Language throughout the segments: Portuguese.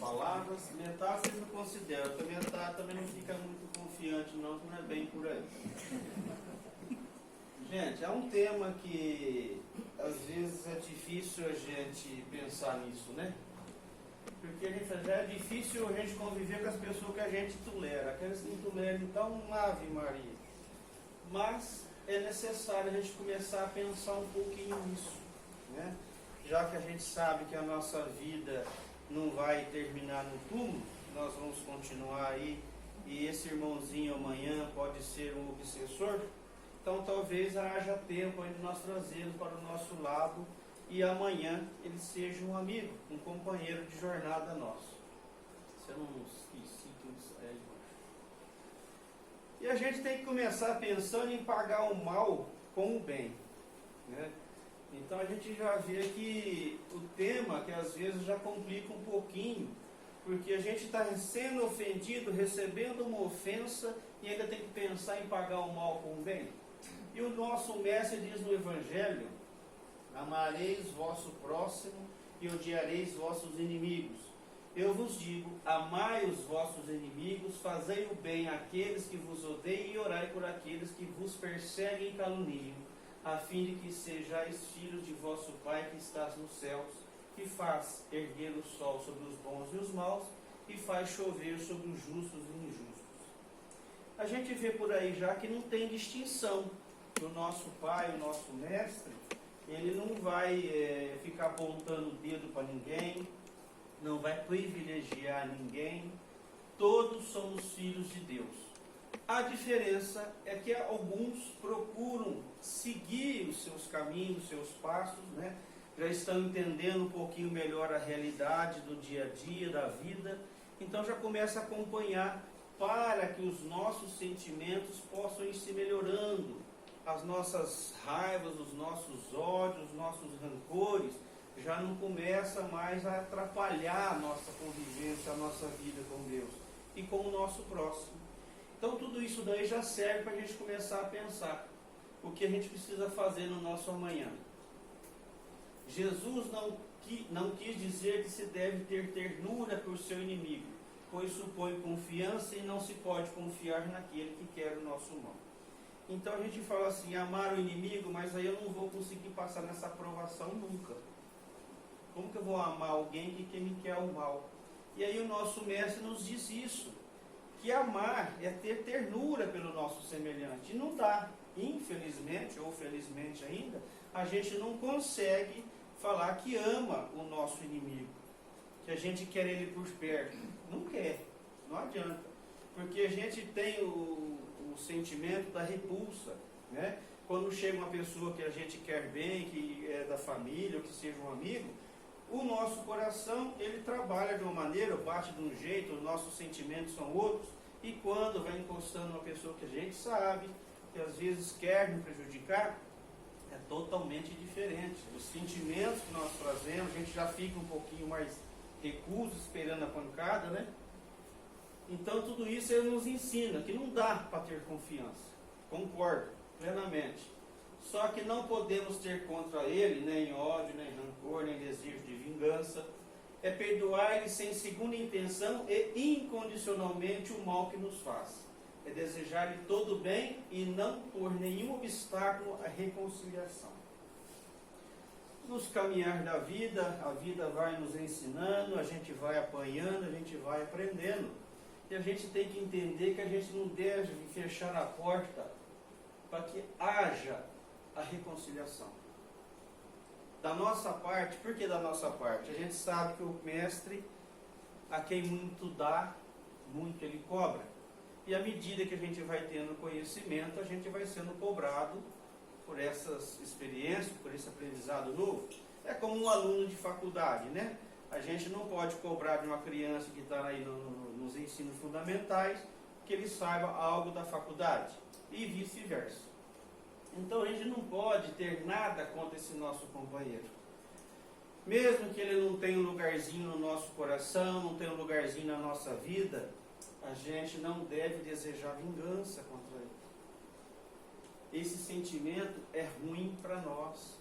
palavras, metade vocês não consideram, porque metade também não fica muito confiante não, que não é bem por aí. Gente, é um tema que às vezes é difícil a gente pensar nisso, né? Porque a gente já é difícil a gente conviver com as pessoas que a gente tolera. Aqueles que não toleram, então, Ave Maria. Mas é necessário a gente começar a pensar um pouquinho nisso, né? Já que a gente sabe que a nossa vida não vai terminar no túmulo, nós vamos continuar aí, e esse irmãozinho amanhã pode ser um obsessor, então talvez haja tempo ainda de nós trazê-lo para o nosso lado e amanhã ele seja um amigo, um companheiro de jornada nosso. Se eu não esqueci que isso é embaixo. E a gente tem que começar pensando em pagar o mal com o bem, né? Então a gente já vê que o tema, que às vezes já complica um pouquinho, porque a gente está sendo ofendido, recebendo uma ofensa e ainda tem que pensar em pagar o mal com o bem. E o nosso mestre diz no Evangelho: amareis vosso próximo e odiareis vossos inimigos. Eu vos digo, amai os vossos inimigos, fazei o bem àqueles que vos odeiam e orai por aqueles que vos perseguem e caluniam, a fim de que sejais filhos de vosso Pai que estás nos céus, que faz erguer o sol sobre os bons e os maus, e faz chover sobre os justos e injustos. A gente vê por aí já que não tem distinção. O nosso Pai, o nosso Mestre, ele não vai ficar apontando o dedo para ninguém, não vai privilegiar ninguém. Todos somos filhos de Deus. A diferença é que alguns procuram seguir os seus caminhos, os seus passos, né? Já estão entendendo um pouquinho melhor a realidade do dia a dia, da vida, então já começa a acompanhar para que os nossos sentimentos possam ir se melhorando, as nossas raivas, os nossos ódios, os nossos rancores, já não começa mais a atrapalhar a nossa convivência, a nossa vida com Deus e com o nosso próximo. Então tudo isso daí já serve para a gente começar a pensar o que a gente precisa fazer no nosso amanhã. Jesus não quis dizer que se deve ter ternura por seu inimigo, pois supõe confiança e não se pode confiar naquele que quer o nosso mal. Então a gente fala assim, amar o inimigo, mas aí eu não vou conseguir passar nessa aprovação nunca. Como que eu vou amar alguém que me quer o mal? E aí o nosso mestre nos diz isso, que amar é ter ternura pelo nosso semelhante. E não dá, infelizmente, ou felizmente ainda, a gente não consegue falar que ama o nosso inimigo, que a gente quer ele por perto. Não quer, não adianta. Porque a gente tem o sentimento da repulsa, né? Quando chega uma pessoa que a gente quer bem, que é da família, ou que seja um amigo, o nosso coração, ele trabalha de uma maneira, bate de um jeito, os nossos sentimentos são outros, e quando vai encostando uma pessoa que a gente sabe, que às vezes quer nos prejudicar, é totalmente diferente. Os sentimentos que nós trazemos, a gente já fica um pouquinho mais recuso, esperando a pancada, né? Então tudo isso ele nos ensina que não dá para ter confiança. Concordo plenamente. Só que não podemos ter contra ele nem ódio, nem rancor, nem desejo de vingança. É perdoar ele sem segunda intenção e incondicionalmente o mal que nos faz. É desejar-lhe todo o bem e não pôr nenhum obstáculo à reconciliação. Nos caminhar da vida, a vida vai nos ensinando, a gente vai apanhando, a gente vai aprendendo. E a gente tem que entender que a gente não deve fechar a porta para que haja a reconciliação. Da nossa parte, por que da nossa parte? A gente sabe que o mestre, a quem muito dá, muito ele cobra. E à medida que a gente vai tendo conhecimento, a gente vai sendo cobrado por essas experiências, por esse aprendizado novo. É como um aluno de faculdade, né? A gente não pode cobrar de uma criança que está aí nos ensinos fundamentais que ele saiba algo da faculdade e vice-versa. Então a gente não pode ter nada contra esse nosso companheiro. Mesmo que ele não tenha um lugarzinho no nosso coração, não tenha um lugarzinho na nossa vida, a gente não deve desejar vingança contra ele. Esse sentimento é ruim para nós.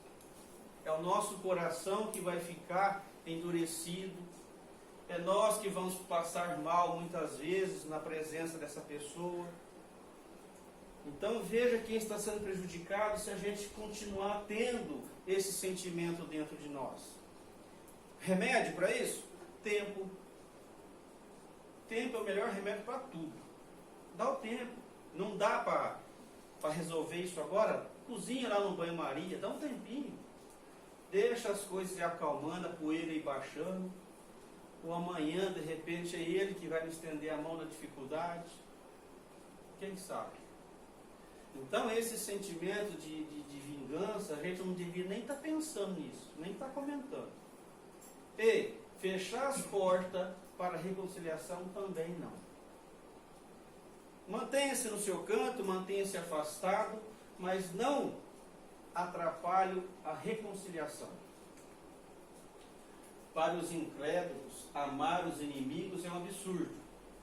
É o nosso coração que vai ficar endurecido, É nós que vamos passar mal muitas vezes na presença dessa pessoa. Então veja quem está sendo prejudicado se a gente continuar tendo esse sentimento dentro de nós. Remédio para isso? Tempo. Tempo é o melhor remédio para tudo. Dá o tempo. Não dá para resolver isso agora? Cozinha lá no banho-maria, dá um tempinho. Deixa as coisas se acalmando, a poeira ir baixando. Ou amanhã, de repente, é ele que vai me estender a mão na dificuldade. Quem sabe? Então, esse sentimento de vingança, a gente não devia nem estar pensando nisso, nem estar comentando. E fechar as portas para a reconciliação também não. Mantenha-se no seu canto, mantenha-se afastado, mas não atrapalhe a reconciliação. Para os incrédulos, amar os inimigos é um absurdo,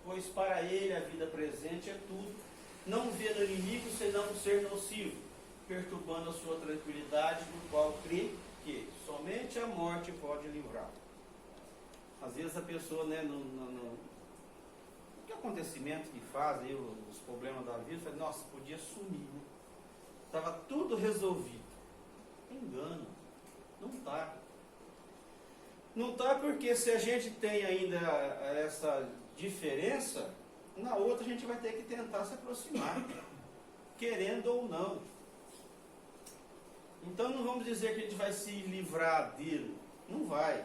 pois para ele a vida presente é tudo. Não vê no inimigo senão ser nocivo, perturbando a sua tranquilidade, no qual crê que somente a morte pode livrar. Às vezes a pessoa, né, que acontecimento que faz, aí, os problemas da vida, fala, nossa, podia sumir, né? Estava tudo resolvido. Engano, não está. Não está porque se a gente tem ainda essa diferença, na outra a gente vai ter que tentar se aproximar, querendo ou não. Então não vamos dizer que a gente vai se livrar dele, não vai.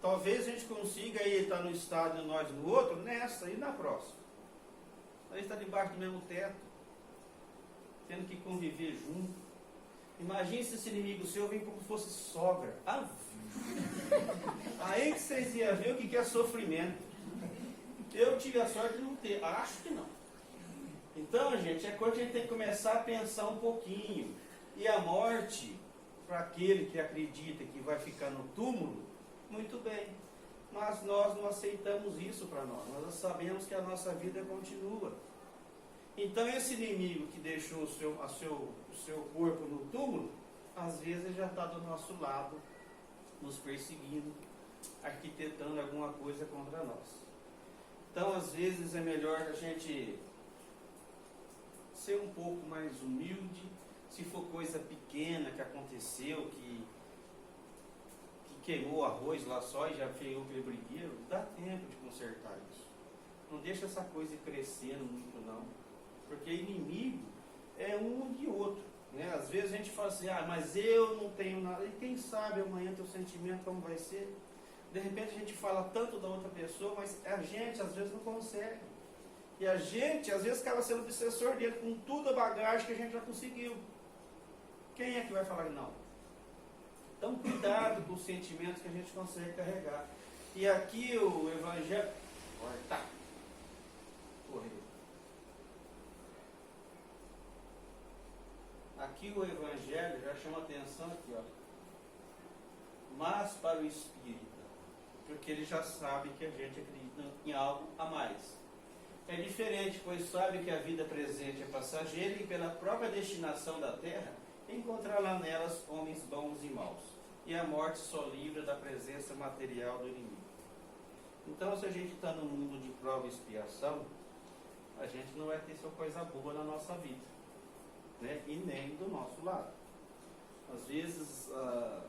Talvez a gente consiga aí estar no estado e nós no outro, nessa e na próxima. A gente está debaixo do mesmo teto, tendo que conviver junto. Imagine se esse inimigo seu vem como se fosse sogra. Aí que vocês iam ver o que é sofrimento. Eu tive a sorte de não ter, acho que não. Então, gente, é coisa que a gente tem que começar a pensar um pouquinho. E a morte, para aquele que acredita que vai ficar no túmulo, muito bem. Mas nós não aceitamos isso para nós. Nós sabemos que a nossa vida continua. Então, esse inimigo que deixou o seu corpo no túmulo, às vezes ele já está do nosso lado, nos perseguindo, arquitetando alguma coisa contra nós. Então, às vezes, é melhor a gente ser um pouco mais humilde. Se for coisa pequena que aconteceu, que queimou arroz lá só e já feio aquele brigueiro, dá tempo de consertar isso. Não deixa essa coisa ir crescendo muito, não. Porque inimigo é um e outro. Né? Às vezes a gente fala assim, mas eu não tenho nada. E quem sabe amanhã teu sentimento como vai ser? De repente a gente fala tanto da outra pessoa, mas a gente às vezes não consegue. E a gente às vezes acaba sendo obsessor dele com toda a bagagem que a gente já conseguiu. Quem é que vai falar que não? Então cuidado com os sentimentos que a gente consegue carregar. E aqui o Evangelho... Corta! Correu. Aqui o Evangelho já chama atenção aqui, ó. Mas para o Espírito. Porque ele já sabe que a gente acredita em algo a mais. É diferente, pois sabe que a vida presente é passageira e pela própria destinação da terra, encontrará nelas homens bons e maus. E a morte só livra da presença material do inimigo. Então, se a gente está no mundo de prova e expiação, a gente não vai ter só coisa boa na nossa vida, né? E nem do nosso lado. Às vezes,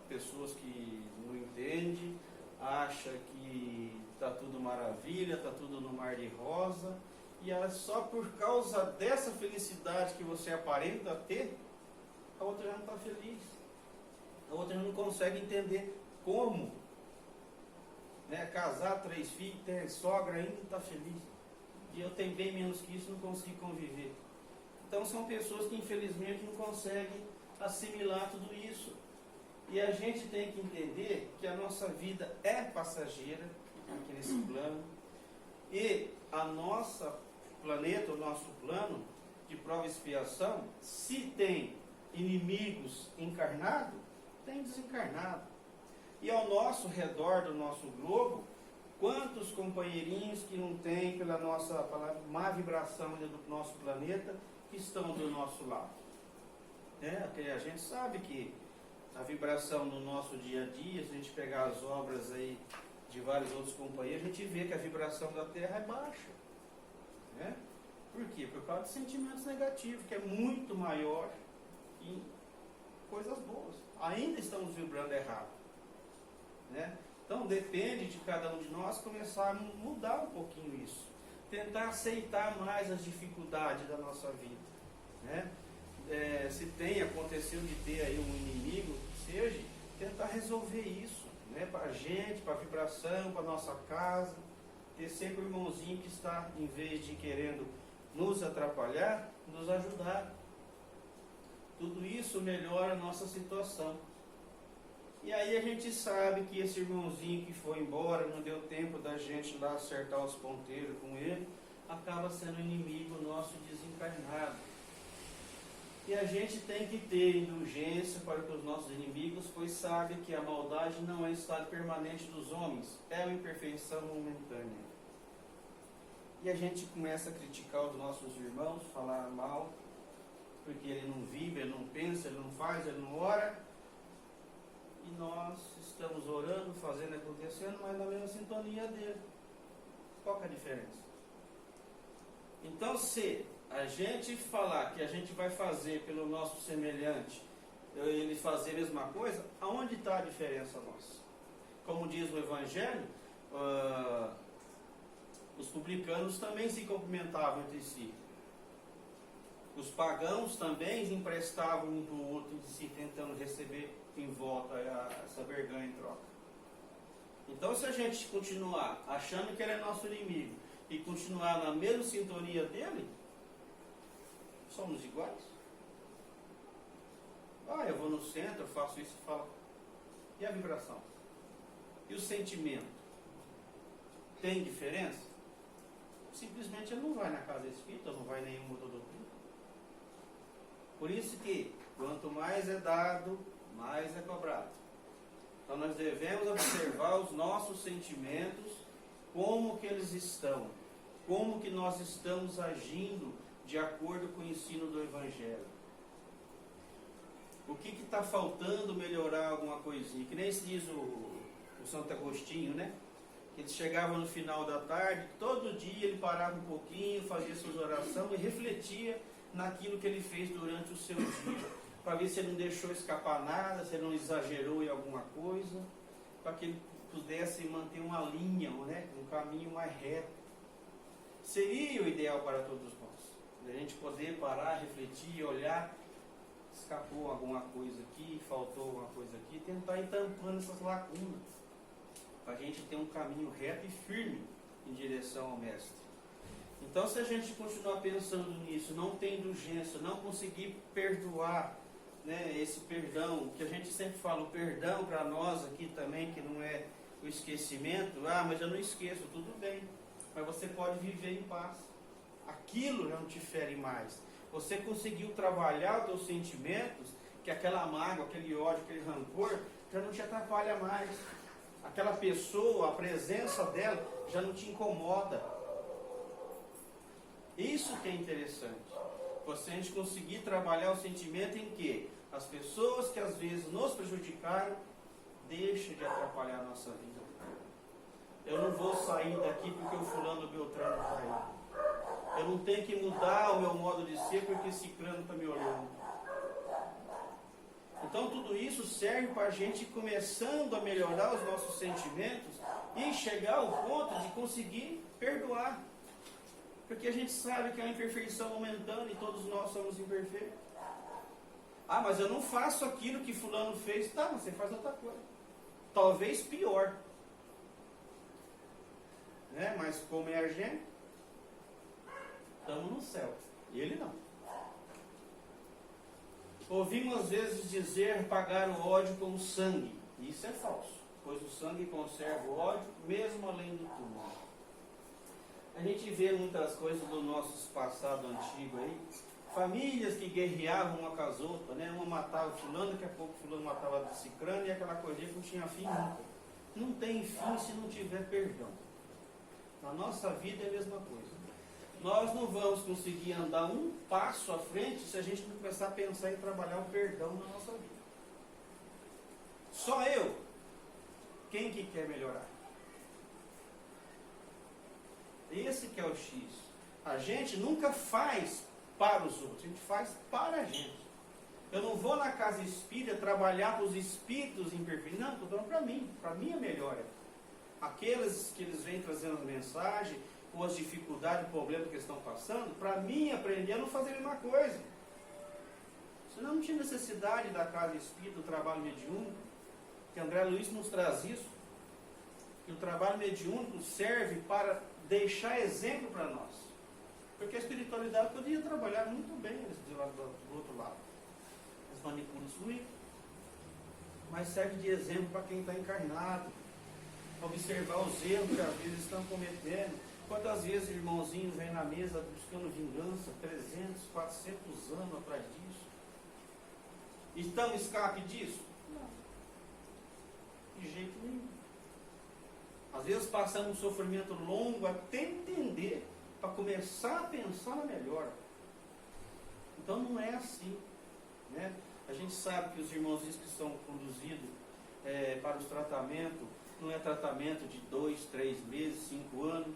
pessoas que não entendem, acha que está tudo maravilha, está tudo no mar de rosa, e só por causa dessa felicidade que você aparenta ter, a outra já não está feliz. A outra já não consegue entender como, né, casar, 3 filhos, ter sogra ainda está feliz. E eu tenho bem menos que isso, não consegui conviver. Então são pessoas que infelizmente não conseguem assimilar tudo isso. E a gente tem que entender que a nossa vida é passageira, aqui nesse plano, e a nossa planeta, o nosso plano de prova e expiação, se tem inimigos encarnados, tem desencarnado. E ao nosso redor do nosso globo, quantos companheirinhos que não tem, pela nossa palavra, má vibração do nosso planeta, que estão do nosso lado. A gente sabe que a vibração no nosso dia a dia, se a gente pegar as obras aí de vários outros companheiros, a gente vê que a vibração da Terra é baixa. Né? Por quê? Por causa de sentimentos negativos, que é muito maior que coisas boas. Ainda estamos vibrando errado. Né? Então depende de cada um de nós começar a mudar um pouquinho isso. Tentar aceitar mais as dificuldades da nossa vida. Né? Se aconteceu de ter aí um inimigo, que seja, tentar resolver isso. Né? Para a gente, para a vibração, para a nossa casa. Ter sempre um irmãozinho que está, em vez de querendo nos atrapalhar, nos ajudar. Tudo isso melhora a nossa situação. E aí a gente sabe que esse irmãozinho que foi embora, não deu tempo da gente lá acertar os ponteiros com ele, acaba sendo inimigo nosso desencarnado. E a gente tem que ter indulgência para com os nossos inimigos, pois sabe que a maldade não é estado permanente dos homens, é uma imperfeição momentânea. E a gente começa a criticar os nossos irmãos, falar mal, porque ele não vive, ele não pensa, ele não faz, ele não ora. E nós estamos orando, fazendo, acontecendo, mas na mesma sintonia dele. Qual que é a diferença? Então, se a gente falar que a gente vai fazer pelo nosso semelhante, ele fazer a mesma coisa, aonde está a diferença nossa? Como diz o Evangelho, os publicanos também se cumprimentavam entre si. Os pagãos também emprestavam um para o outro de si, tentando receber em volta essa vergonha em troca. Então, se a gente continuar achando que ele é nosso inimigo e continuar na mesma sintonia dele, somos iguais. Eu vou no centro, eu faço isso e falo. E a vibração? E o sentimento? Tem diferença? Simplesmente ele não vai na casa espírita, não vai em nenhuma outra doutrina. Por isso que, quanto mais é dado, mais é cobrado. Então nós devemos observar os nossos sentimentos, como que eles estão, como que nós estamos agindo de acordo com o ensino do Evangelho. O que está faltando melhorar alguma coisinha? Que nem se diz o Santo Agostinho, né? Ele chegava no final da tarde, todo dia ele parava um pouquinho, fazia suas orações e refletia naquilo que ele fez durante o seu dia, para ver se ele não deixou escapar nada, se ele não exagerou em alguma coisa, para que ele pudesse manter uma linha, né, um caminho mais reto. Seria o ideal para todos nós, a gente poder parar, refletir, olhar, escapou alguma coisa aqui, faltou alguma coisa aqui, tentar ir tampando essas lacunas, para a gente ter um caminho reto e firme em direção ao Mestre. Então, se a gente continuar pensando nisso, não ter indulgência, não conseguir perdoar, né, esse perdão, que a gente sempre fala, o perdão para nós aqui também, que não é o esquecimento, mas eu não esqueço, tudo bem, mas você pode viver em paz. Aquilo não te fere mais. Você conseguiu trabalhar os teus sentimentos, que aquela mágoa, aquele ódio, aquele rancor, já não te atrapalha mais. Aquela pessoa, a presença dela, já não te incomoda. Isso que é interessante. Você a gente conseguir trabalhar o sentimento em que as pessoas que às vezes nos prejudicaram, deixem de atrapalhar a nossa vida. Eu não vou sair daqui porque o fulano Beltrano está aí. Eu não tenho que mudar o meu modo de ser porque esse ciclano está me olhando. Então tudo isso serve para a gente começando a melhorar os nossos sentimentos e chegar ao ponto de conseguir perdoar. Porque a gente sabe que é uma imperfeição momentânea e todos nós somos imperfeitos. Mas eu não faço aquilo que fulano fez. Tá, mas você faz outra coisa. Talvez pior. Né? Mas como é a gente, estamos no céu. E ele não. Ouvimos às vezes dizer pagar o ódio com sangue. Isso é falso. Pois o sangue conserva o ódio mesmo além do túmulo. A gente vê muitas coisas do nosso passado antigo aí. Famílias que guerreavam uma com as outras, né? Uma matava fulano, daqui a pouco fulano matava do ciclano e aquela coisa que não tinha fim nunca. Não tem fim se não tiver perdão. Na nossa vida é a mesma coisa. Nós não vamos conseguir andar um passo à frente se a gente não começar a pensar em trabalhar o perdão na nossa vida. Só eu. Quem que quer melhorar? Esse que é o X. A gente nunca faz para os outros, a gente faz para a gente. Eu não vou na casa espírita trabalhar para os espíritos imperfeitos. Não, estou falando para minha melhora. Aqueles que eles vêm trazendo mensagem, com as dificuldades, problemas que eles estão passando, para mim aprender a não fazer a mesma coisa. Senão não tinha necessidade da casa espírita, do trabalho mediúnico, que André Luiz nos traz isso, que o trabalho mediúnico serve para deixar exemplo para nós. Porque a espiritualidade podia trabalhar muito bem do outro lado. As manipulas fluídas. Mas serve de exemplo para quem está encarnado. Observar os erros que às vezes estão cometendo. Quantas vezes irmãozinhos vêm na mesa buscando vingança, 300, 400 anos atrás disso? Estamos escape disso? Não. De jeito nenhum. Às vezes passamos um sofrimento longo até entender, para começar a pensar na melhora. Então não é assim, né? A gente sabe que os irmãozinhos que são conduzidos para os tratamentos, não é tratamento de 2, 3 meses, 5 anos,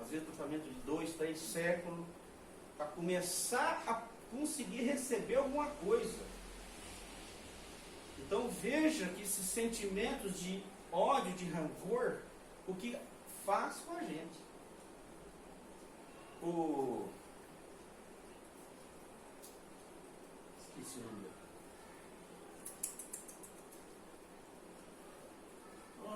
às vezes tratamento de 2, 3 séculos, para começar a conseguir receber alguma coisa. Então veja que esses sentimentos de ódio, de rancor, o que faz com a gente. Esqueci o nome dele.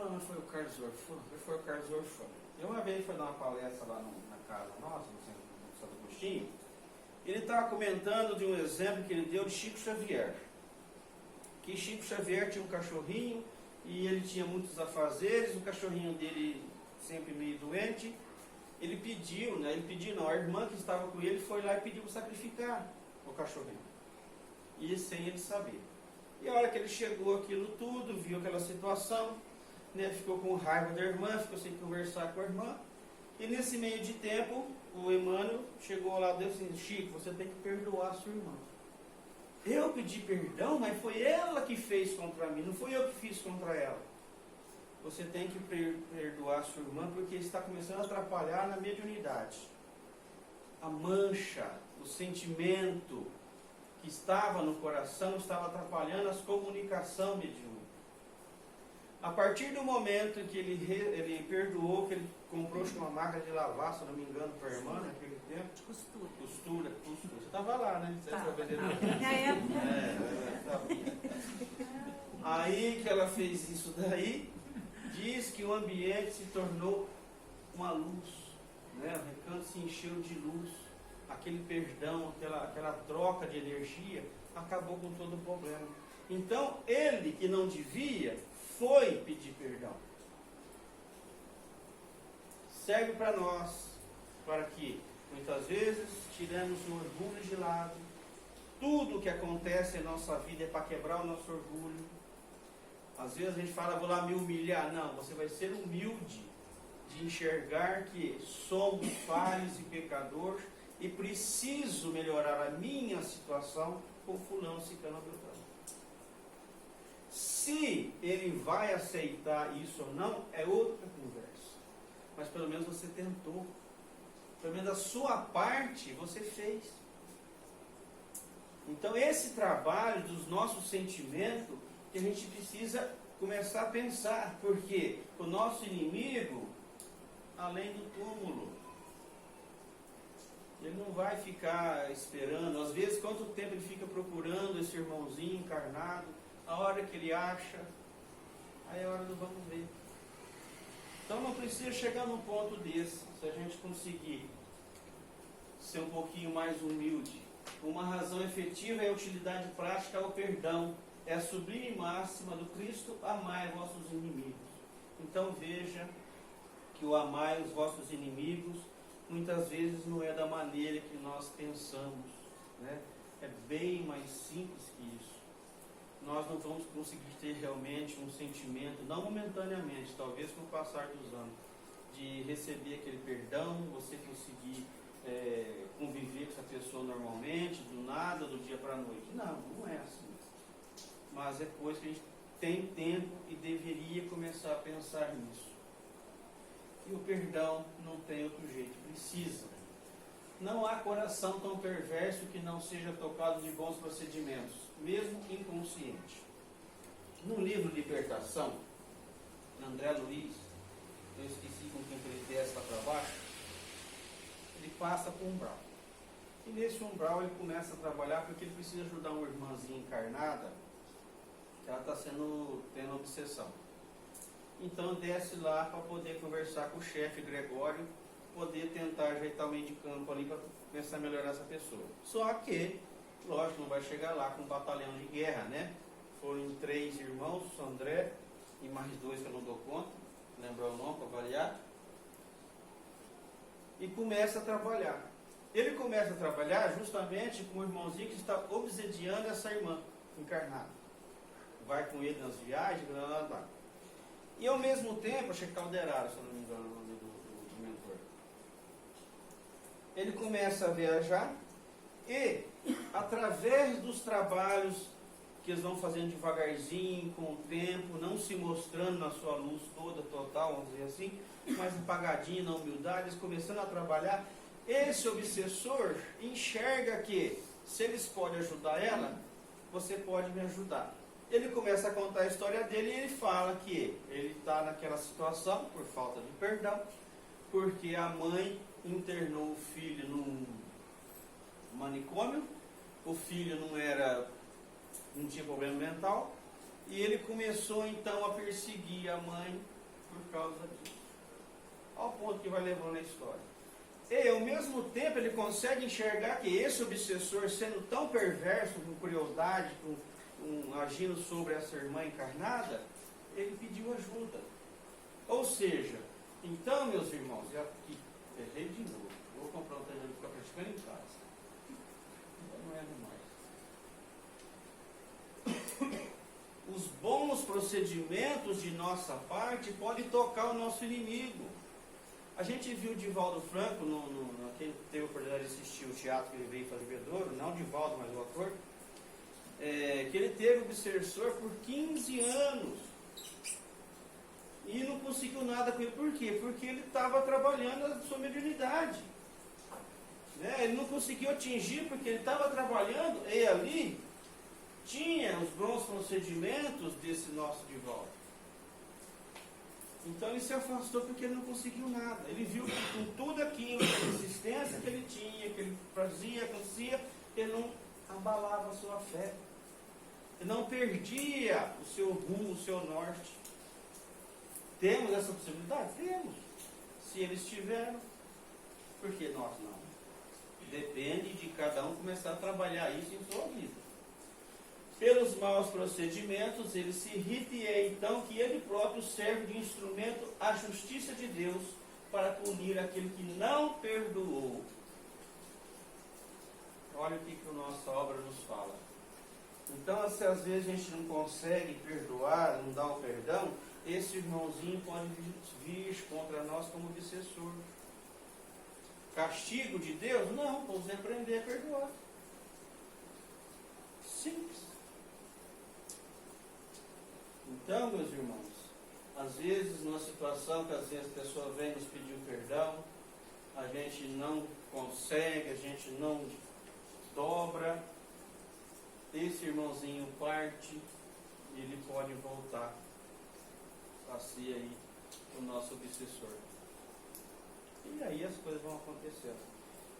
Não foi o Carlos Orfano, foi o Carlos Orfano. Eu uma vez fui dar uma palestra lá na casa nossa, no centro do Santo Agostinho. Ele estava comentando de um exemplo que ele deu de Chico Xavier. Que Chico Xavier tinha um cachorrinho e ele tinha muitos afazeres, o cachorrinho dele sempre meio doente. Ele pediu, a irmã que estava com ele foi lá e pediu para sacrificar o cachorrinho. E sem ele saber. E a hora que ele chegou aquilo tudo, viu aquela situação, né, ficou com raiva da irmã, ficou sem conversar com a irmã. E nesse meio de tempo, o Emmanuel chegou lá e disse assim: Chico, você tem que perdoar a sua irmã. Eu pedi perdão, mas foi ela que fez contra mim, não fui eu que fiz contra ela. Você tem que perdoar a sua irmã porque está começando a atrapalhar na mediunidade. A mancha, o sentimento que estava no coração estava atrapalhando a comunicação mediúnica. A partir do momento em que ele perdoou, que ele comprou uma máquina de lavar, se não me engano, para a irmã naquele tempo. Costura. Você estava lá, né? Você Aí que ela fez isso daí, diz que o ambiente se tornou uma luz, né? O recanto se encheu de luz, aquele perdão, aquela troca de energia, acabou com todo o problema. Então, ele que não devia, foi pedir perdão. Serve para nós, para que, muitas vezes, tiramos o orgulho de lado. Tudo que acontece em nossa vida é para quebrar o nosso orgulho. Às vezes a gente fala, vou lá me humilhar. Não, você vai ser humilde de enxergar que somos falhos e pecadores e preciso melhorar a minha situação com fulano, ciclano, beltrano. Se ele vai aceitar isso ou não, é outra conversa. Mas pelo menos você tentou. Pelo menos a sua parte você fez. Então esse trabalho dos nossos sentimentos que a gente precisa começar a pensar. Porque o nosso inimigo, além do túmulo, ele não vai ficar esperando. Às vezes, quanto tempo ele fica procurando esse irmãozinho encarnado, a hora que ele acha, aí é a hora do vamos ver. Então não precisa chegar num ponto desse, se a gente conseguir ser um pouquinho mais humilde. Uma razão efetiva é a utilidade prática ao perdão. É a sublime máxima do Cristo: amai vossos inimigos. Então veja que o amai os vossos inimigos muitas vezes não é da maneira que nós pensamos, né? É bem mais simples que isso. Nós não vamos conseguir ter realmente um sentimento, não momentaneamente, talvez com o passar dos anos, de receber aquele perdão, você conseguir conviver com essa pessoa normalmente, do nada, do dia para a noite. Não, não é assim. Mas é coisa que a gente tem tempo e deveria começar a pensar nisso. E o perdão não tem outro jeito, precisa. Não há coração tão perverso que não seja tocado de bons procedimentos, mesmo inconsciente. No livro Libertação, André Luiz, eu esqueci com quem ele desce lá para baixo, ele passa por um umbral. E nesse umbral ele começa a trabalhar porque ele precisa ajudar uma irmãzinha encarnada, que ela está tendo obsessão. Então desce lá para poder conversar com o chefe Gregório, poder tentar ajeitar o meio de campo ali para começar a melhorar essa pessoa. Só que, lógico, não vai chegar lá com um batalhão de guerra, né? Foram 3 irmãos, André e mais 2 que eu não dou conta, lembrar o nome para variar. E começa a trabalhar. Ele começa a trabalhar justamente com o irmãozinho que está obsediando essa irmã encarnada. Vai com ele nas viagens, blá, blá, blá. E ao mesmo tempo, achei Calderaro, se eu não me engano, o nome do mentor. Ele começa a viajar e, através dos trabalhos que eles vão fazendo devagarzinho, com o tempo, não se mostrando na sua luz toda, total, vamos dizer assim, mas apagadinho, na humildade, eles começando a trabalhar, esse obsessor enxerga que, se eles podem ajudar ela, você pode me ajudar. Ele começa a contar a história dele e ele fala que ele está naquela situação por falta de perdão, porque a mãe internou o filho num manicômio, o filho não tinha problema mental, e ele começou então a perseguir a mãe por causa disso. Ao ponto que vai levando a história. E ao mesmo tempo ele consegue enxergar que esse obsessor, sendo tão perverso, com crueldade, agindo sobre essa irmã encarnada, ele pediu ajuda. Ou seja, então, meus irmãos, já aqui, errei de novo, vou comprar um terreno para ficar praticando em casa. Não erro mais. Os bons procedimentos de nossa parte podem tocar o nosso inimigo. A gente viu o Divaldo Franco, quem teve a oportunidade de assistir o teatro que ele veio fazer Bedouro, não o Divaldo, mas o ator, que ele teve obsessor por 15 anos e não conseguiu nada com ele. Por quê? Porque ele estava trabalhando a sua mediunidade. Ele não conseguiu atingir porque ele estava trabalhando e ali tinha os bons procedimentos desse nosso Divaldo. Então ele se afastou porque ele não conseguiu nada. Ele viu que com tudo aquilo, a resistência que ele tinha, que ele fazia, acontecia, ele não abalava a sua fé. Ele não perdia o seu rumo, o seu norte. Temos essa possibilidade? Temos. Se eles tiveram, por que nós não? Depende de cada um começar a trabalhar isso em sua vida. Pelos maus procedimentos, ele se irrita e é então que ele próprio serve de instrumento à justiça de Deus para punir aquele que não perdoou. Olha o que a nossa obra nos fala. Então, se às vezes a gente não consegue perdoar, não dá o perdão, esse irmãozinho pode vir contra nós como obsessor. Castigo de Deus? Não, vamos aprender a perdoar. Simples. Então, meus irmãos, às vezes, numa situação que às vezes a pessoa vem nos pedir o perdão, a gente não consegue, a gente não dobra, esse irmãozinho parte e ele pode voltar a ser aí o nosso obsessor. E aí as coisas vão acontecendo.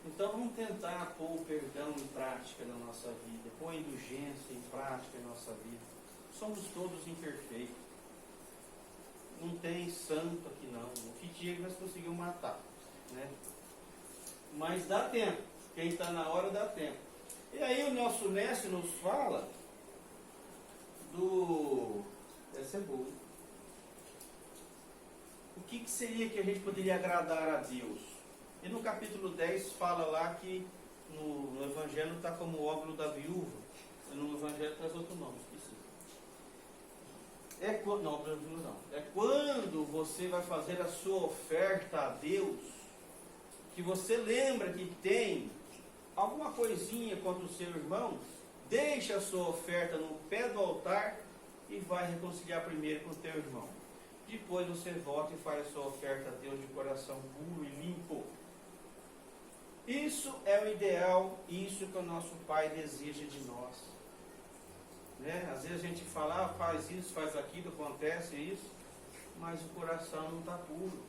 Então vamos tentar pôr o perdão em prática na nossa vida, pôr a indulgência em prática na nossa vida. Somos todos imperfeitos. Não tem santo aqui não. O que tinha nós conseguimos matar, né? Mas dá tempo. Quem está na hora dá tempo. E aí o nosso mestre nos fala do... Essa é boa. O que seria que a gente poderia agradar a Deus? E no capítulo 10 fala lá que no Evangelho está como o óvulo da viúva. E no Evangelho traz outro nome, esqueci. É quando você vai fazer a sua oferta a Deus, que você lembra que tem alguma coisinha contra o seu irmão, deixa a sua oferta no pé do altar e vai reconciliar primeiro com o teu irmão. depois você volta e faz a sua oferta a Deus de coração puro e limpo. Isso é o ideal, isso que o nosso Pai deseja de nós. Né? Às vezes a gente fala, faz isso, faz aquilo, acontece isso, mas o coração não está puro.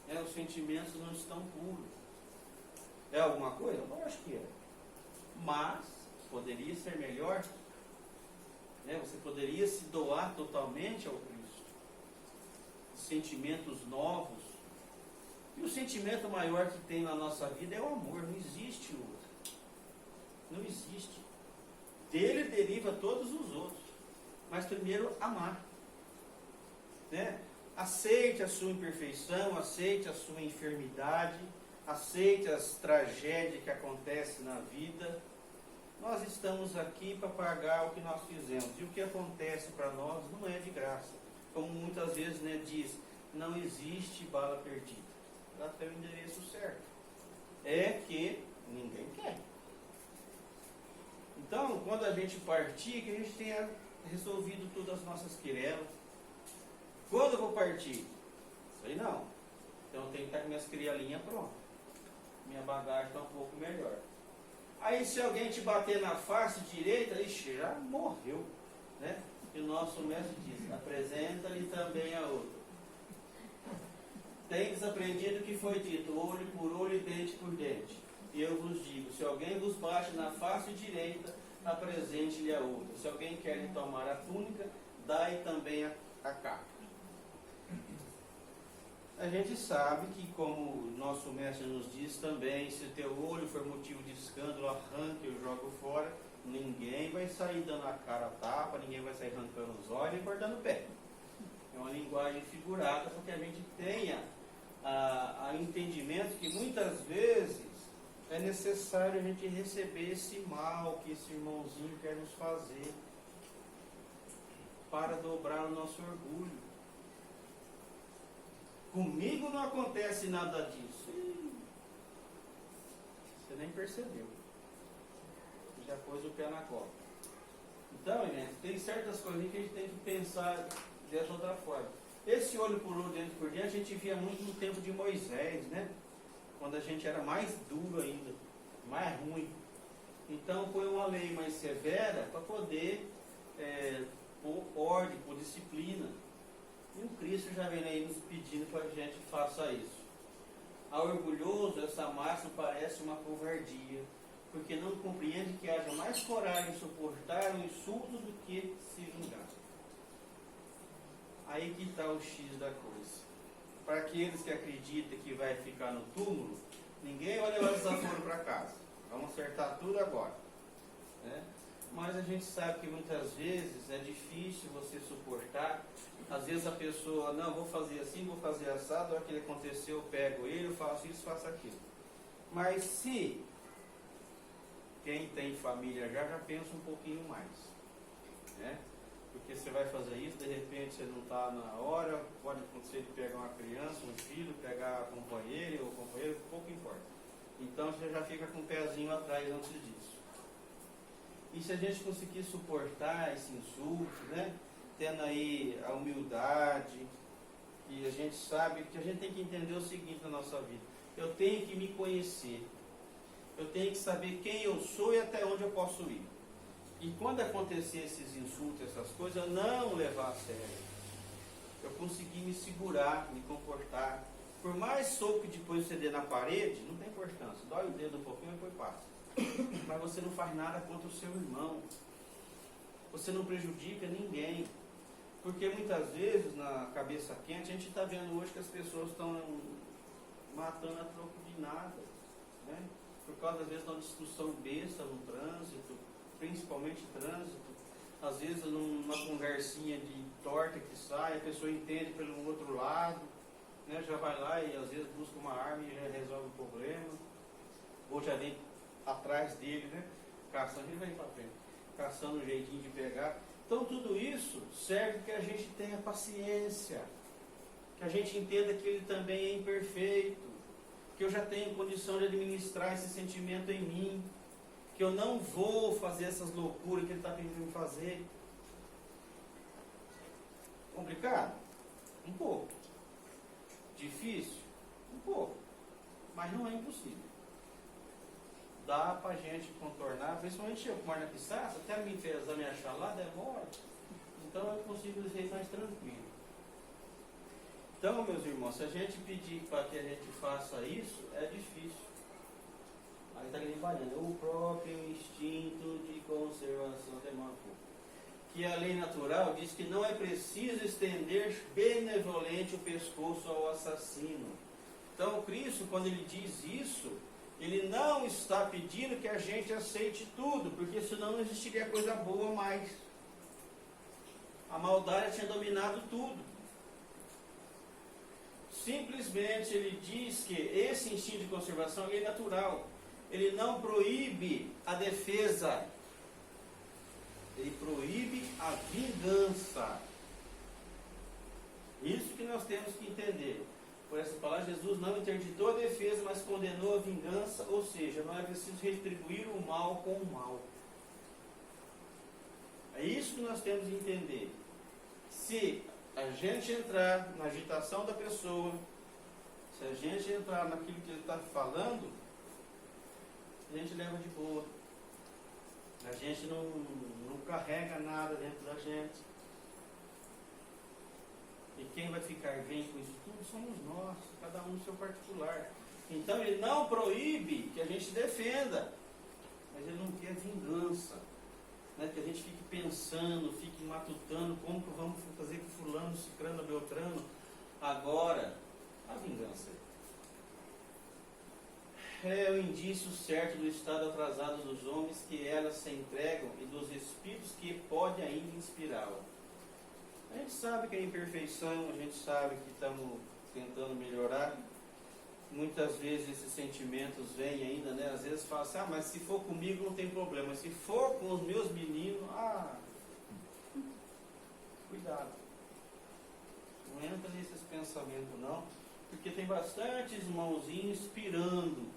Né? Os sentimentos não estão puros. É alguma coisa? Eu acho que é. Mas poderia ser melhor. Né? Você poderia se doar totalmente ao Cristo. Sentimentos novos. E o sentimento maior que tem na nossa vida é o amor. Não existe outro. Não existe. Dele deriva todos os outros. Mas primeiro, amar. Né? Aceite a sua imperfeição, aceite a sua enfermidade, aceite as tragédias que acontecem na vida. Nós estamos aqui para pagar o que nós fizemos. E o que acontece para nós não é de graça. Como muitas vezes, né, diz, não existe bala perdida. Lá tem o endereço certo. É que ninguém quer. Então, quando a gente partir, que a gente tenha resolvido todas as nossas querelas. Quando eu vou partir? Sei não. Então eu tenho que estar com minhas crialinhas prontas. Minha bagagem está um pouco melhor. Aí se alguém te bater na face direita, ixi, já morreu. Né? E o nosso mestre diz, apresenta-lhe também a outra. Tendes aprendido o que foi dito, olho por olho e dente por dente. E eu vos digo, se alguém vos bate na face direita, apresente-lhe a outra. Se alguém quer lhe tomar a túnica, dai também a capa. A gente sabe que, como o nosso mestre nos diz também, se teu olho for motivo de escândalo, arranque e joga fora. Ninguém vai sair dando a cara a tapa, ninguém vai sair arrancando os olhos e cortando o pé. É uma linguagem figurada para que a gente tenha a entendimento que muitas vezes é necessário a gente receber esse mal que esse irmãozinho quer nos fazer para dobrar o nosso orgulho. Comigo não acontece nada disso. Você nem percebeu. Já pôs o pé na copa. Então, gente, tem certas coisas que a gente tem que pensar dessa outra forma. Esse olho por olho, dentro por dentro, a gente via muito no tempo de Moisés, né? Quando a gente era mais duro ainda, mais ruim. Então, foi uma lei mais severa para poder pôr ordem, pôr disciplina. E o Cristo já vem aí nos pedindo para que a gente faça isso. Ao orgulhoso, essa máxima parece uma covardia, porque não compreende que haja mais coragem em suportar o insulto do que se vingar. Aí que está o X da coisa. Para aqueles que acreditam que vai ficar no túmulo, ninguém vai levar desaforo para casa. Vamos acertar tudo agora. Né? Mas a gente sabe que muitas vezes é difícil você suportar. Às vezes a pessoa, não, vou fazer assim, vou fazer assado, a hora que ele aconteceu, eu pego ele, eu faço isso, faço aquilo. Mas se quem tem família já pensa um pouquinho mais. Né? Porque você vai fazer isso, de repente você não está na hora, pode acontecer de pegar uma criança, um filho, pegar a companheira ou companheiro, pouco importa. Então você já fica com o pezinho atrás antes disso. E se a gente conseguir suportar esse insulto, né? Tendo aí a humildade, e a gente sabe que a gente tem que entender o seguinte na nossa vida. Eu tenho que me conhecer. Eu tenho que saber quem eu sou e até onde eu posso ir. E quando acontecer esses insultos, essas coisas, eu não levar a sério. Eu conseguir me segurar, me comportar. Por mais soco que depois você dê na parede, não tem importância. Dói o dedo um pouquinho e depois passa. Mas você não faz nada contra o seu irmão. Você não prejudica ninguém. Porque muitas vezes, na cabeça quente, a gente está vendo hoje que as pessoas estão matando a troco de nada. Né? Por causa, às vezes, de uma discussão besta no trânsito, principalmente trânsito. Às vezes, numa conversinha de torta que sai, a pessoa entende pelo outro lado, né? Já vai lá e, às vezes, busca uma arma e já resolve o problema. Ou já vem atrás dele, né? Caçando, ele vem para frente, caçando um jeitinho de pegar. Então tudo isso serve que a gente tenha paciência, que a gente entenda que ele também é imperfeito, que eu já tenho condição de administrar esse sentimento em mim, que eu não vou fazer essas loucuras que ele está pedindo fazer. Complicado? Um pouco. Difícil? Um pouco. Mas não é impossível. Dá pra gente contornar, principalmente eu que moro na Pisaça, até me achar lá, demora. Então eu consigo ser mais tranquilo. Então, meus irmãos, se a gente pedir para que a gente faça isso, é difícil. Aí está trabalhando o próprio instinto de conservação demora um pouco. Que a lei natural diz que não é preciso estender benevolente o pescoço ao assassino. Então, Cristo, quando ele diz isso, ele não está pedindo que a gente aceite tudo, porque senão não existiria coisa boa mais. A maldade tinha dominado tudo. Simplesmente ele diz que esse instinto de conservação é lei natural. Ele não proíbe a defesa. Ele proíbe a vingança. Isso que nós temos que entender. Por essa palavra, Jesus não interditou a defesa, mas condenou a vingança, ou seja, não é preciso retribuir o mal com o mal. É isso que nós temos que entender. Se a gente entrar na agitação da pessoa, se a gente entrar naquilo que ele está falando, a gente leva de boa. A gente não carrega nada dentro da gente. E quem vai ficar bem com isso tudo somos nós, cada um no seu particular. Então ele não proíbe que a gente defenda, mas ele não quer vingança. Né? Que a gente fique pensando, fique matutando como que vamos fazer com fulano, cicrano, beltrano. Agora, a vingança é o indício certo do estado atrasado dos homens que elas se entregam e dos espíritos que pode ainda inspirá-la. A gente sabe que é imperfeição, a gente sabe que estamos tentando melhorar. Muitas vezes esses sentimentos vêm ainda, né? Às vezes fala assim, mas se for comigo não tem problema. Mas se for com os meus meninos, cuidado. Não entra nesses pensamentos não, porque tem bastantes irmãozinhos inspirando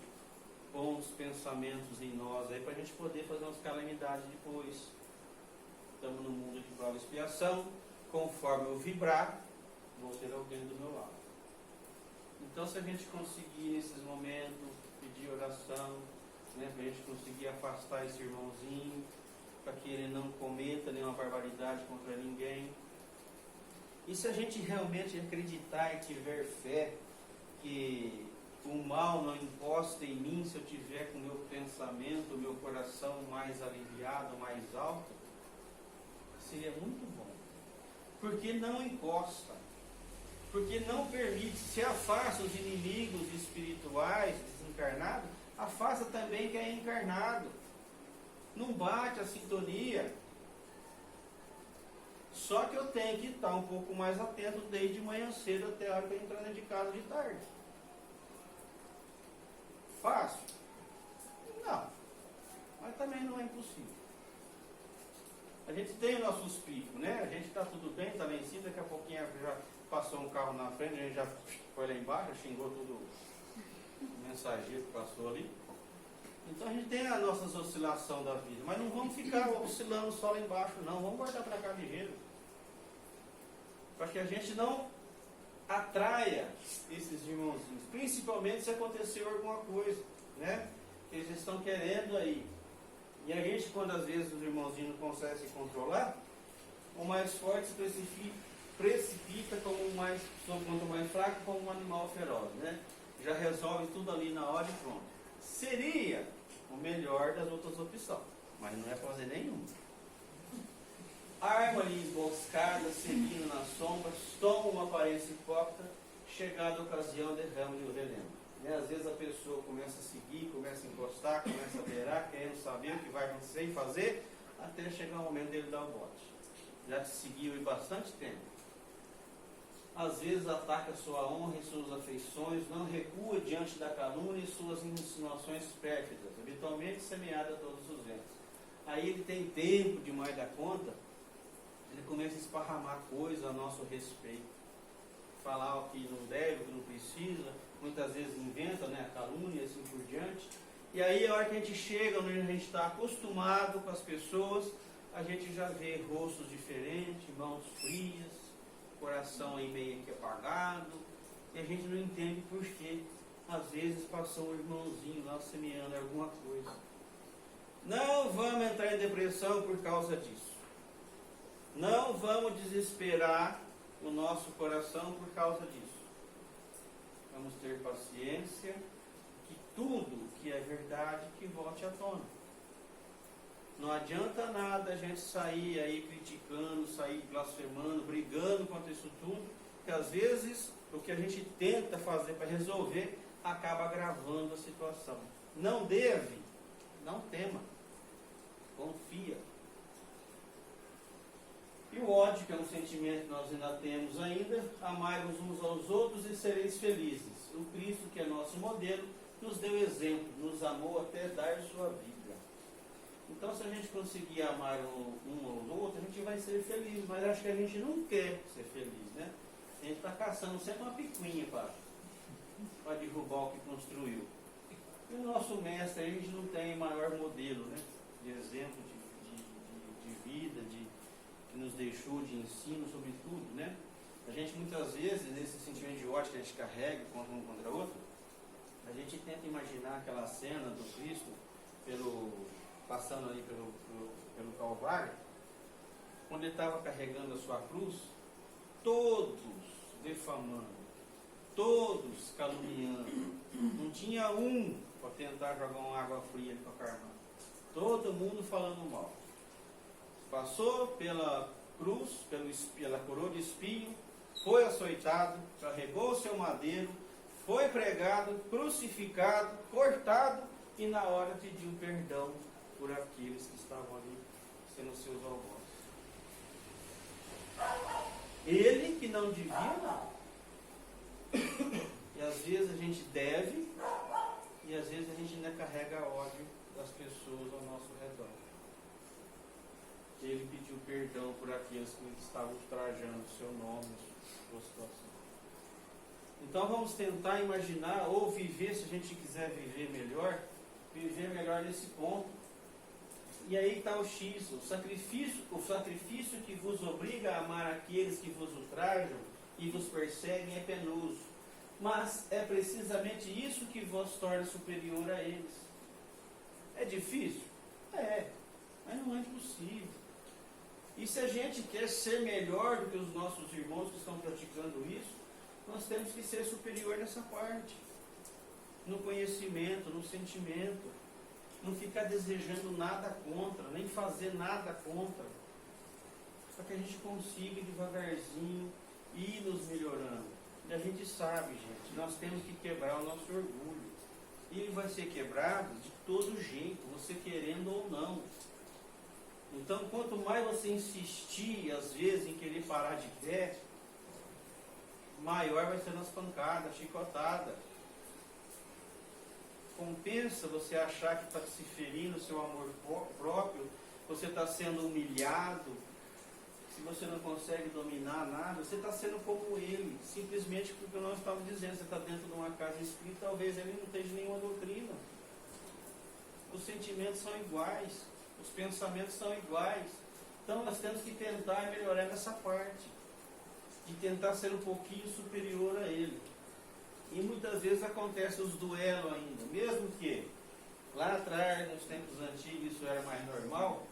bons pensamentos em nós aí para a gente poder fazer umas calamidades depois. Estamos no mundo de prova e expiação. Conforme eu vibrar, vou ter alguém do meu lado. Então, se a gente conseguir nesses momentos pedir oração, né, para a gente conseguir afastar esse irmãozinho, para que ele não cometa nenhuma barbaridade contra ninguém. E se a gente realmente acreditar e tiver fé que o mal não encosta em mim, se eu tiver com o meu pensamento, o meu coração mais aliviado, mais alto, seria muito bom. Porque não encosta, porque não permite, se afasta os inimigos espirituais, desencarnados, afasta também quem é encarnado. Não bate a sintonia. Só que eu tenho que estar um pouco mais atento desde manhã cedo até a hora que eu entrar dentro de casa de tarde. Fácil? Não. Mas também não é impossível. A gente tem os nossos picos, né? A gente está tudo bem, está lá em cima, daqui a pouquinho já passou um carro na frente, a gente já foi lá embaixo, xingou todo o mensageiro que passou ali. Então a gente tem as nossas oscilações da vida, mas não vamos ficar oscilando só lá embaixo, não. Vamos guardar para cá ligeiro. Para que a gente não atraia esses irmãozinhos, principalmente se aconteceu alguma coisa, né? Eles estão querendo aí. E a gente, quando às vezes os irmãozinhos não conseguem se controlar, o mais forte se precipita como quanto mais fraco, como um animal feroz, né? Já resolve tudo ali na hora e pronto. Seria o melhor das outras opções, mas não é fazer nenhuma. Arma ali emboscada, seguindo nas sombras, toma uma aparência hipócrita, chegada a ocasião, derrama-lhe o veneno. Às vezes a pessoa começa a seguir, começa a encostar, começa a beirar, querendo saber o que vai acontecer e fazer, até chegar o momento dele dar o bote. Já te seguiu em bastante tempo. Às vezes ataca sua honra e suas afeições, não recua diante da calúnia e suas insinuações pérfidas, habitualmente semeada a todos os ventos. Aí ele tem tempo demais da conta, ele começa a esparramar coisas a nosso respeito. Falar o que não deve, o que não precisa, muitas vezes inventa, né, a calúnia e assim por diante. E aí a hora que a gente chega, onde a gente está acostumado com as pessoas, a gente já vê rostos diferentes, mãos frias, coração aí meio que apagado, e a gente não entende por quê. Às vezes passou um irmãozinho lá semeando alguma coisa. Não vamos entrar em depressão por causa disso. Não vamos desesperar o nosso coração por causa disso. Vamos ter paciência, que tudo que é verdade que volte à tona. Não adianta nada a gente sair aí criticando, sair blasfemando, brigando contra isso tudo, que às vezes o que a gente tenta fazer para resolver acaba agravando a situação. Não deve, não tema, confia. E o ódio, que é um sentimento que nós ainda temos ainda, amai-vos uns aos outros e sereis felizes. O Cristo, que é nosso modelo, nos deu exemplo, nos amou até dar sua vida. Então, se a gente conseguir amar um ao outro, a gente vai ser feliz, mas acho que a gente não quer ser feliz, né? A gente está caçando sempre uma picuinha para derrubar o que construiu. E o nosso mestre, a gente não tem maior modelo, né? De exemplo de vida, que nos deixou de ensino sobre tudo, né? A gente muitas vezes, nesse sentimento de ódio que a gente carrega contra um contra outro, a gente tenta imaginar aquela cena do Cristo passando ali pelo Calvário, quando ele estava carregando a sua cruz, todos defamando, todos caluniando, não tinha um para tentar jogar uma água fria para Carmão, todo mundo falando mal. Passou pela cruz, pela coroa de espinho, foi açoitado, carregou o seu madeiro, foi pregado, crucificado, cortado e na hora pediu perdão por aqueles que estavam ali sendo seus algozes. Ele que não devia, não. E às vezes a gente deve, e às vezes a gente ainda carrega ódio das pessoas ao nosso redor. Ele pediu perdão por aqueles que estavam ultrajando o seu nome, a sua situação. Então vamos tentar imaginar, ou viver, se a gente quiser viver melhor nesse ponto. E aí está o X, o sacrifício que vos obriga a amar aqueles que vos ultrajam e vos perseguem é penoso. Mas é precisamente isso que vos torna superior a eles. É difícil? É, mas não é impossível. E se a gente quer ser melhor do que os nossos irmãos que estão praticando isso, nós temos que ser superior nessa parte. No conhecimento, no sentimento. Não ficar desejando nada contra, nem fazer nada contra. Para que a gente consiga devagarzinho ir nos melhorando. E a gente sabe, gente, nós temos que quebrar o nosso orgulho. E ele vai ser quebrado de todo jeito, você querendo ou não. Então, quanto mais você insistir, às vezes, em querer parar de pé, maior vai ser nas pancadas, chicotada. Compensa você achar que está se ferindo o seu amor próprio, você está sendo humilhado, se você não consegue dominar nada, você está sendo como ele, simplesmente porque nós estávamos dizendo, você está dentro de uma casa espírita, talvez ele não esteja nenhuma doutrina. Os sentimentos são iguais, os pensamentos são iguais. Então nós temos que tentar melhorar nessa parte, de tentar ser um pouquinho superior a ele. E muitas vezes acontece os duelos ainda, mesmo que lá atrás, nos tempos antigos, isso era mais normal,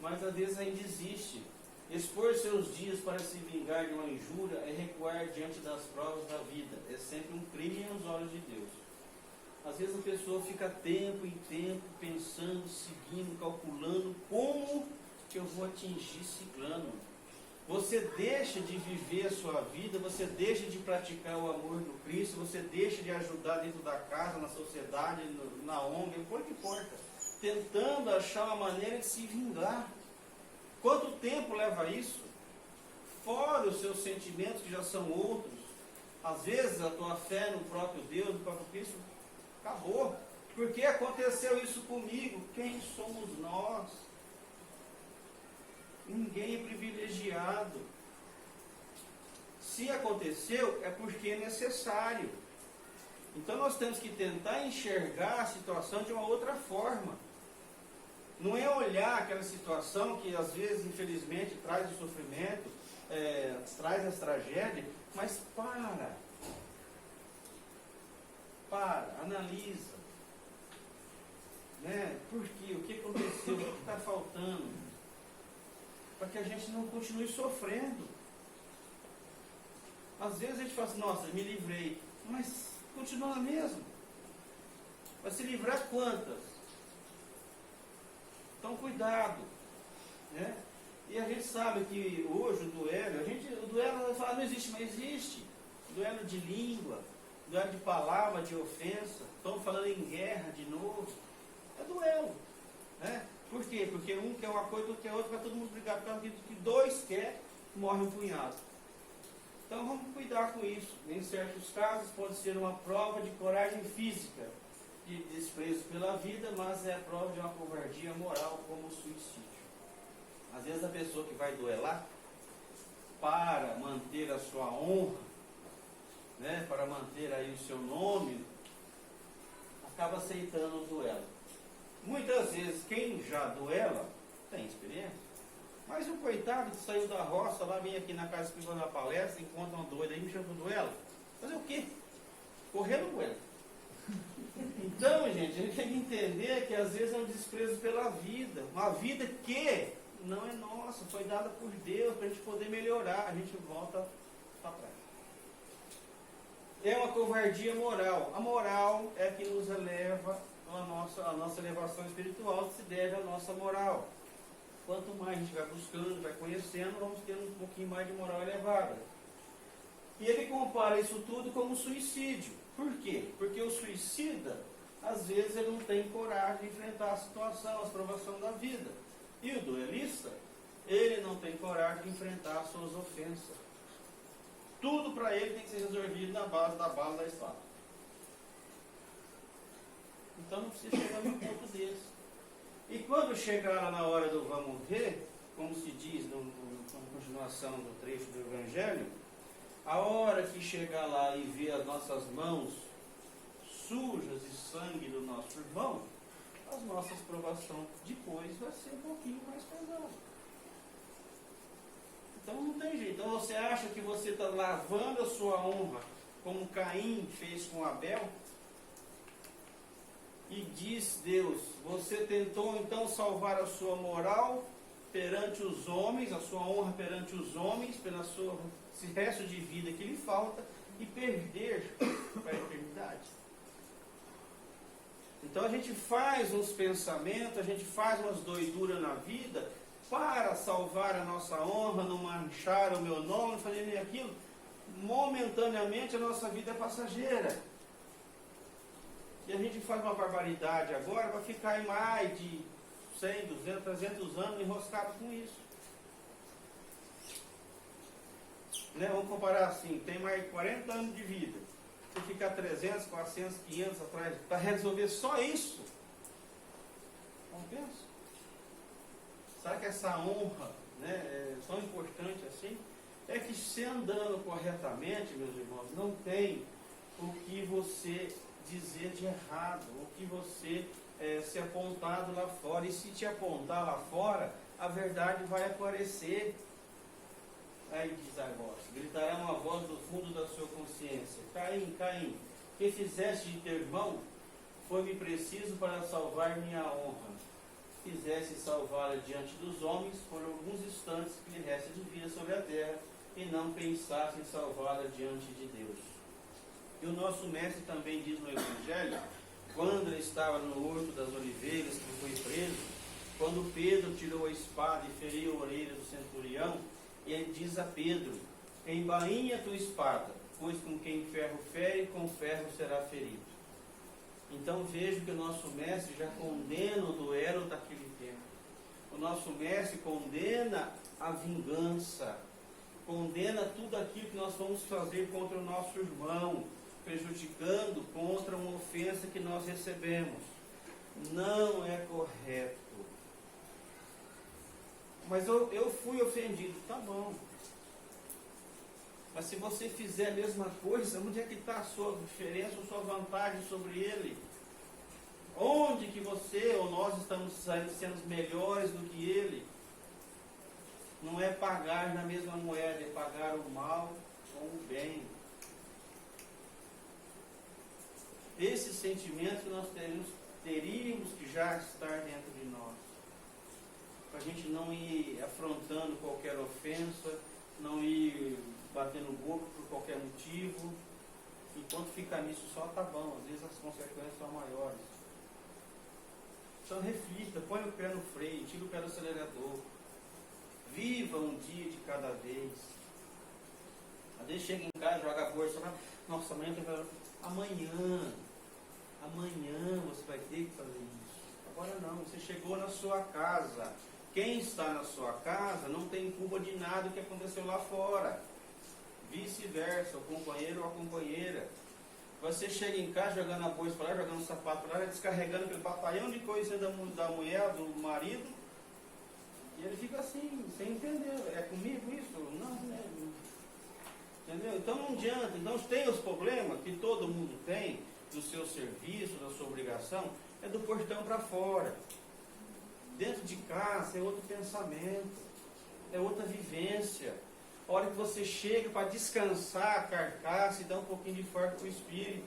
mas às vezes ainda existe. Expor seus dias para se vingar de uma injúria é recuar diante das provas da vida, é sempre um crime aos olhos de Deus. Às vezes a pessoa fica tempo em tempo pensando, seguindo, calculando como que eu vou atingir ciclano. Você deixa de viver a sua vida, você deixa de praticar o amor do Cristo, você deixa de ajudar dentro da casa, na sociedade, na ONG, por que importa, tentando achar uma maneira de se vingar. Quanto tempo leva isso? Fora os seus sentimentos que já são outros, às vezes a tua fé no próprio Deus, no próprio Cristo, acabou. Por que aconteceu isso comigo? Quem somos nós? Ninguém é privilegiado. Se aconteceu, é porque é necessário. Então nós temos que tentar enxergar a situação de uma outra forma. Não é olhar aquela situação que às vezes, infelizmente, traz o sofrimento, traz as tragédias, mas analisa, né? Por quê? O que aconteceu? O que está faltando? Para que a gente não continue sofrendo. Às vezes a gente fala assim, nossa, me livrei, mas continua na mesma. Vai se livrar quantas? Então cuidado, né? E a gente sabe que hoje o duelo vai falar, não existe, mas existe. Duelo de língua, duelo de palavra, de ofensa. Estamos falando em guerra de novo. É duelo, né? Por quê? Porque um quer uma coisa, outro quer outra, vai todo mundo brigar por causa que dois quer, morre um punhado. Então vamos cuidar com isso. Em certos casos pode ser uma prova de coragem física, de desprezo pela vida, mas é a prova de uma covardia moral, como o suicídio. Às vezes a pessoa que vai duelar, para manter a sua honra, né, para manter aí o seu nome, acaba aceitando o duelo. Muitas vezes quem já duela tem experiência. Mas o coitado que saiu da roça, lá vem aqui na casa escrevendo uma palestra, encontra uma doida aí, me chama pro duelo. Fazer o quê? Correr no duelo. Então, gente, a gente tem que entender que às vezes é um desprezo pela vida. Uma vida que não é nossa, foi dada por Deus para a gente poder melhorar. A gente volta para trás. É uma covardia moral. A moral é que nos eleva a nossa elevação espiritual, que se deve à nossa moral. Quanto mais a gente vai buscando, vai conhecendo, vamos tendo um pouquinho mais de moral elevada. E ele compara isso tudo como suicídio. Por quê? Porque o suicida, às vezes, ele não tem coragem de enfrentar a situação, a provação da vida. E o duelista, ele não tem coragem de enfrentar as suas ofensas. Tudo para ele tem que ser resolvido na base da bala da espada. Então não precisa chegar num ponto desse. E quando chegar lá na hora do vamos ver, como se diz na continuação do trecho do Evangelho, a hora que chegar lá e ver as nossas mãos sujas de sangue do nosso irmão, as nossas provações depois vai ser um pouquinho mais pesada. Então não tem jeito. Então você acha que você está lavando a sua honra, como Caim fez com Abel? E diz Deus, você tentou então salvar a sua moral perante os homens, a sua honra perante os homens, pela sua esse resto de vida que lhe falta, e perder para a eternidade. Então a gente faz uns pensamentos, a gente faz umas doiduras na vida para salvar a nossa honra, não manchar o meu nome, não fazer nem aquilo. Momentaneamente a nossa vida é passageira. E a gente faz uma barbaridade agora, vai ficar em mais de 100, 200, 300 anos enroscado com isso. Né? Vamos comparar assim, tem mais de 40 anos de vida. Você ficar 300, 400, 500 atrás para resolver só isso? Não pensa? Será que essa honra, né, é tão importante assim? É que se andando corretamente, meus irmãos, não tem o que você dizer de errado, o que você ser apontado lá fora. E se te apontar lá fora, a verdade vai aparecer. Aí diz a voz, gritará uma voz do fundo da sua consciência: Caim, Caim, que fizeste de teu irmão? Foi-me preciso para salvar minha honra. Fizeste salvá-la diante dos homens por alguns instantes que lhe resta de vida sobre a terra, e não pensaste em salvá-la diante de Deus. E o nosso mestre também diz no Evangelho, quando ele estava no Horto das Oliveiras, que foi preso, quando Pedro tirou a espada e feriu a orelha do centurião, ele diz a Pedro: embainha a tua espada, pois com quem ferro fere, com ferro será ferido. Então vejo que o nosso mestre já condena o duelo daquele tempo. O nosso mestre condena a vingança, condena tudo aquilo que nós vamos fazer contra o nosso irmão, prejudicando contra uma ofensa que nós recebemos. Não é correto. Mas eu fui ofendido, tá bom. Mas se você fizer a mesma coisa, onde é que está a sua diferença, a sua vantagem sobre ele? Onde que você ou nós estamos sendo melhores do que ele? Não é pagar na mesma moeda, é pagar o mal com o bem. Esse sentimento nós teríamos que já estar dentro de nós. Para a gente não ir afrontando qualquer ofensa, não ir batendo boca por qualquer motivo. Enquanto ficar nisso só tá bom, às vezes as consequências são maiores. Então reflita, põe o pé no freio, tira o pé do acelerador. Viva um dia de cada vez. Às vezes chega em casa, joga a bolsa lá, nossa, amanhã tem que... Amanhã você vai ter que fazer isso. Agora não, você chegou na sua casa. Quem está na sua casa não tem culpa de nada que aconteceu lá fora. Vice-versa, o companheiro ou a companheira. Você chega em casa jogando a bolsa para lá, jogando o sapato para lá, descarregando aquele batalhão de coisa da mulher, do marido, e ele fica assim, sem entender. É comigo isso? Não, é. Entendeu? Então não adianta. Então tem os problemas que todo mundo tem, do seu serviço, da sua obrigação, é do portão para fora. Dentro de casa é outro pensamento, é outra vivência. A hora que você chega para descansar a carcaça e dar um pouquinho de força para o espírito,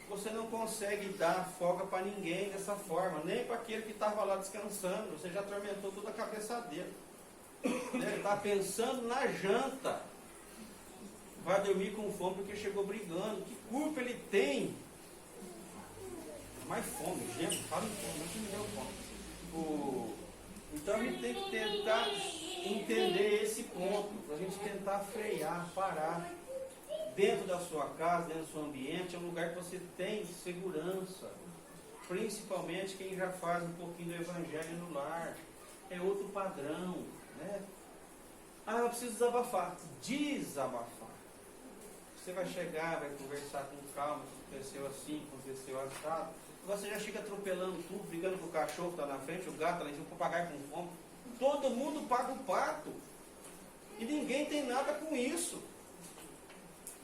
você não consegue dar folga para ninguém dessa forma, nem para aquele que estava lá descansando. Você já atormentou toda a cabeça dele. Ele está pensando na janta. Vai dormir com fome porque chegou brigando. Que culpa ele tem? Mais fome, gente, fala em fome, não me deu fome. Então a gente tem que tentar entender esse ponto, para a gente tentar frear, parar. Dentro da sua casa, dentro do seu ambiente, é um lugar que você tem segurança. Principalmente quem já faz um pouquinho do evangelho no lar. É outro padrão, né? Ah, eu preciso desabafar. Desabafar. Você vai chegar, vai conversar com calma, aconteceu assim, aconteceu assado. Você já chega atropelando tudo, brigando com o cachorro que está na frente, o gato está lá em cima, o papagaio com fome. Todo mundo paga o pato. E ninguém tem nada com isso.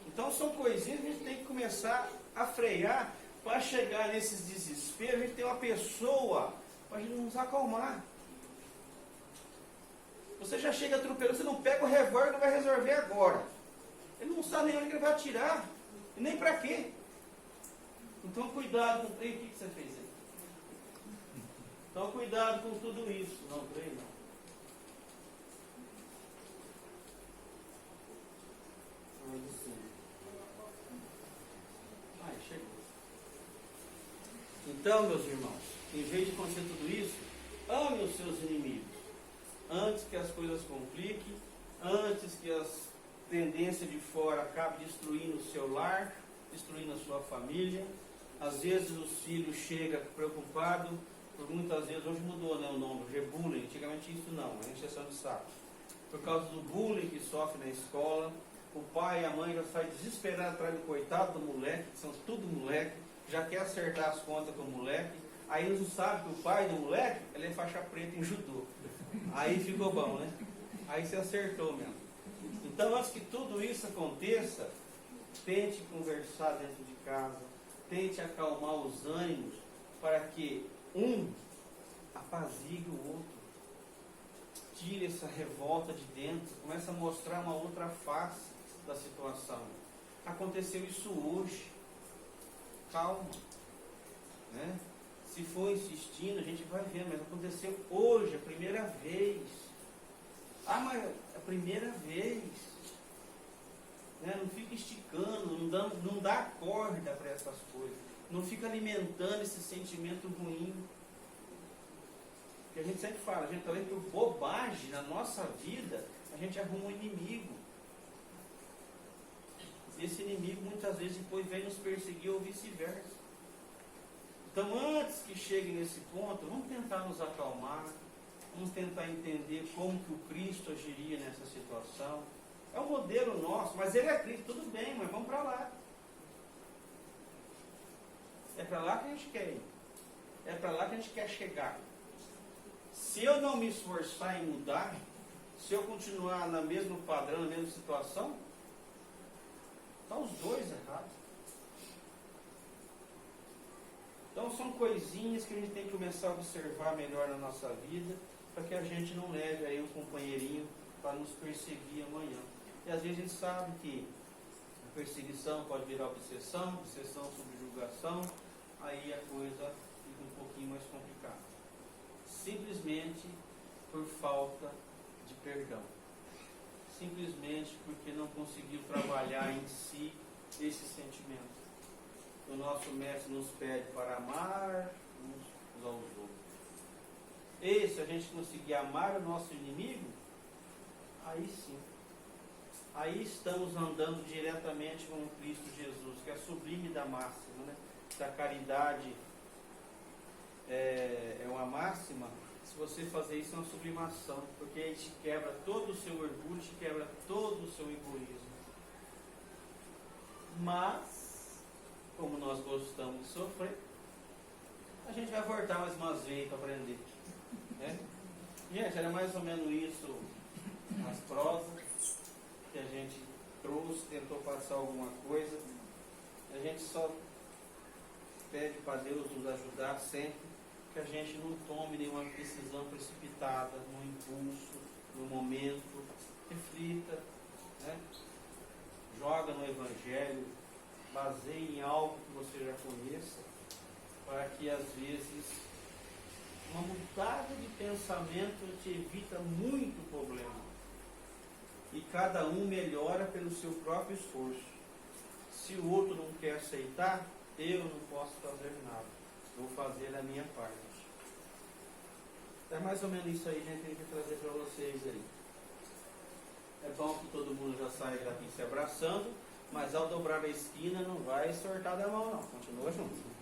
Então são coisinhas que a gente tem que começar a frear para chegar nesses desesperos. A gente tem uma pessoa para a gente nos acalmar. Você já chega atropelando, você não pega o revólver e não vai resolver agora. Ele não sabe nem onde ele vai atirar. E nem para quê. Então cuidado com o trem. O que você fez aí? Então cuidado com tudo isso. Não, trem não. Chegou. Então, meus irmãos, em vez de acontecer tudo isso, ame os seus inimigos. Antes que as coisas compliquem, antes que as tendências de fora acabem destruindo o seu lar, destruindo a sua família. Às vezes os filhos chegam preocupados, por muitas vezes, hoje mudou, né, o nome, hoje é bullying, antigamente isso não, é encheção de saco. Por causa do bullying que sofre na escola, o pai e a mãe já saem desesperados atrás do coitado do moleque, que são tudo moleque, já quer acertar as contas com o moleque, aí não sabe que o pai do moleque, ele é faixa preta em judô. Aí ficou bom, né? Aí você acertou mesmo. Então, antes que tudo isso aconteça, tente conversar dentro de casa, tente acalmar os ânimos, para que um apazigue o outro. Tire essa revolta de dentro, comece a mostrar uma outra face da situação. Aconteceu isso hoje. Calma. Né? Se for insistindo, a gente vai ver, mas aconteceu hoje, a primeira vez. Ah, mas a primeira vez. Né? Não fica esticando, não dá corda para essas coisas. Não fica alimentando esse sentimento ruim. Que a gente sempre fala, a gente também por bobagem na nossa vida, a gente arruma um inimigo. E esse inimigo muitas vezes depois vem nos perseguir ou vice-versa. Então antes que chegue nesse ponto, vamos tentar nos acalmar, vamos tentar entender como que o Cristo agiria nessa situação. É um modelo nosso, mas ele é Cristo, tudo bem, mas vamos para lá. É para lá que a gente quer ir. É para lá que a gente quer chegar. Se eu não me esforçar em mudar, se eu continuar no mesmo padrão, na mesma situação, estão os dois errados. Então são coisinhas que a gente tem que começar a observar melhor na nossa vida para que a gente não leve aí um companheirinho para nos perseguir amanhã. E às vezes a gente sabe que a perseguição pode virar obsessão, obsessão subjugação, aí a coisa fica um pouquinho mais complicada. Simplesmente por falta de perdão. Simplesmente porque não conseguiu trabalhar em si esse sentimento. O nosso mestre nos pede para amar uns aos outros. E se a gente conseguir amar o nosso inimigo, aí sim. Aí estamos andando diretamente com Cristo Jesus, que é a sublime da máxima, né? Se a caridade é uma máxima, se você fazer isso é uma sublimação, porque aí te quebra todo o seu orgulho, te quebra todo o seu egoísmo. Mas, como nós gostamos de sofrer, a gente vai voltar mais umas vezes para aprender. Né? Gente, era mais ou menos isso as prosas que a gente trouxe, tentou passar alguma coisa. A gente só pede para Deus nos ajudar sempre, que a gente não tome nenhuma decisão precipitada, no impulso, no momento. Reflita, né? Joga no Evangelho, baseie em algo que você já conheça, para que às vezes uma mudada de pensamento te evita muito problema. E cada um melhora pelo seu próprio esforço. Se o outro não quer aceitar, eu não posso fazer nada. Vou fazer a minha parte. É mais ou menos isso aí, gente, que a gente vai trazer para vocês aí. É bom que todo mundo já saia daqui se abraçando, mas ao dobrar a esquina não vai sortar da mão não. Continua junto.